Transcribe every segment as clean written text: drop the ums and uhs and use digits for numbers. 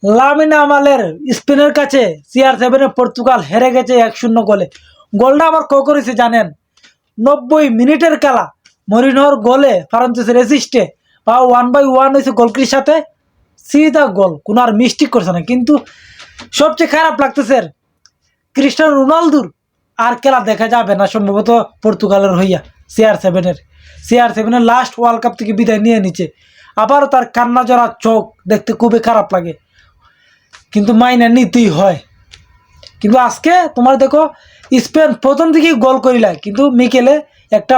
Lamine আমালের স্পেনের কাছে CR7 Portugal হেরে গেছে 1-0 গোলে। গোলটা আবার করেছে জানেন, 90 মিনিটের খেলা মরিনহোর গোলে ফ্রান্সেসের অ্যাসিস্টে বা 1-1 হয়েছে গোলকির সাথে, সিধা গোল, কোনো আর মিস্টেক করছে না। কিন্তু সবচেয়ে খারাপ লাগতেছে ক্রিস্টিয়ানো রোনালদোর আর খেলা দেখা যাবে না সম্ভবত পর্তুগালের হইয়া। CR7 লাস্ট ওয়ার্ল্ড কাপ থেকে বিদায় নিয়ে নিচ্ছে। আবারও তার কান্না জড়া চোখ দেখতে খুবই খারাপ লাগে, কিন্তু মাইনে নিতেই হয়। কিন্তু আজকে তোমার দেখো স্পেন প্রথম দিকেই গোল করিলা, কিন্তু মিকেলে একটা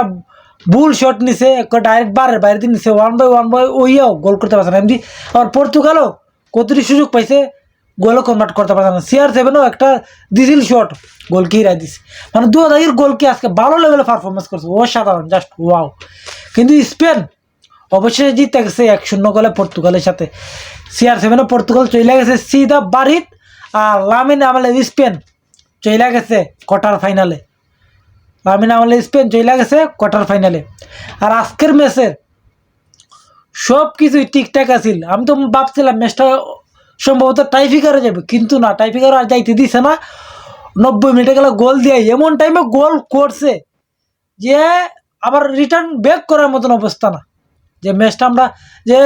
ভুল শট নিছে, একটা ডাইরেক্ট বারের বাইরে দিয়ে নিছে, 1-1 ওইয়াও গোল করতে পারছে না। এমনি আবার পর্তুগালও কতটি সুযোগ পাইছে, গোলও কনভার্ট করতে পারছে না। CR7ও একটা দিছিল শট, গোলকে হিরাই দিছে। মানে দুধাইয়ের গোলকে আজকে ভালো লেভেলে পারফরমেন্স করছে, অসাধারণ, জাস্ট ওয়াও। কিন্তু স্পেন অবশেষে জিতে গেছে 1-0 গোলে পর্তুগালের সাথে। CR7 পর্তুগাল চলে গেছে সিধা বাড়িত, আর লামিন আমালের স্পেন চলে গেছে কোয়ার্টার ফাইনালে। লামিন আমালের স্পেন চলে গেছে কোয়ার্টার ফাইনালে। আর আজকের ম্যাচের সব কিছুই ঠিকঠাক আছিল। আমি তো ভাবছিলাম ম্যাচটা সম্ভবত টাইফিকারে যাবে, কিন্তু না, টাইফিকার আর যাইতে দিছে না। 90 মিনিটে গেলে গোল দিয়ে এমন টাইমে গোল করছে যে আবার রিটার্ন ব্যাক করার মতন অবস্থা না, যে ম্যাচটা আমরা যে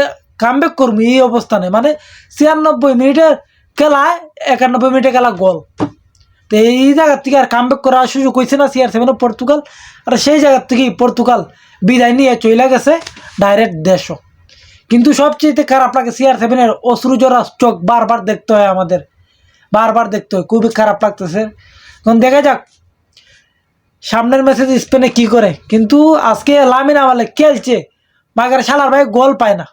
কামব্যাক করবো এই অবস্থা নেই। মানে 96 মিনিটের খেলায় 91 মিনিটে খেলা গোল। তো এই জায়গার থেকে আর কামব্যাক করার সুযোগ হয়েছে না CR7 পর্তুগাল। আর সেই জায়গার থেকেই পর্তুগাল বিদায় নিয়ে চলে গেছে ডাইরেক্ট দেশও। কিন্তু সবচেয়ে খারাপ লাগে CR7 অশ্রুজরা চোখ বারবার দেখতে হয়, আমাদের বারবার দেখতে হয়, খুবই খারাপ লাগতেছে। তখন দেখা যাক সামনের ম্যাচে স্পেনে কি করে। কিন্তু আজকে লামিন আমালে খেলছে, মাগার শালার ভাই গোল পায় না।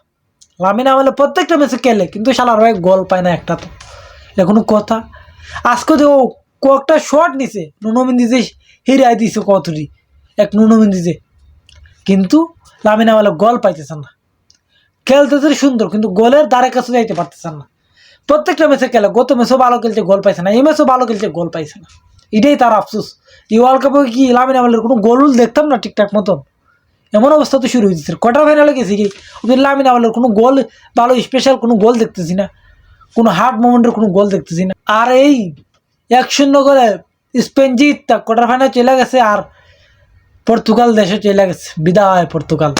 লামিন আমালে প্রত্যেকটা ম্যাচে খেলে, কিন্তু শালার ভাই গোল পায় না একটা। তো এখনো কথা আজকে তো কয়েকটা শট নিছে, নুনো মেন্দিজে হিরাই দিছে কতটি, এক নুনো মেন্দিজে, কিন্তু লামিন আমালে গোল পাইতেছে না। খেলতেছে সুন্দর, কিন্তু গোলের দ্বারে কাছে যাইতে পারতেছেন না। প্রত্যেকটা ম্যাচে খেলে, গত ম্যাচও ভালো খেলছে, গোল পাইছে না, এই ম্যাচও ভালো খেলছে, গোল পাইছে না। এটাই তার আফসোস। এই ওয়ার্ল্ড কাপে কি লামিন আমালের কোনো গোল দেখতাম না ঠিকঠাক মতন, এমন অবস্থা তো শুরু হয়েছে। কোয়ার্টার ফাইনালে গেছি কি ওদের লামিন আমালের কোনো গোল, ভালো স্পেশাল কোনো গোল দেখতেছি না, কোনো হার্ড মোমেন্টের কোনো গোল দেখতেছি না। আর এই 1-0 করে স্পেন জিত কোয়ার্টার ফাইনালে চলে গেছে, আর পর্তুগাল দেশে চলে গেছে। বিদায় পর্তুগাল।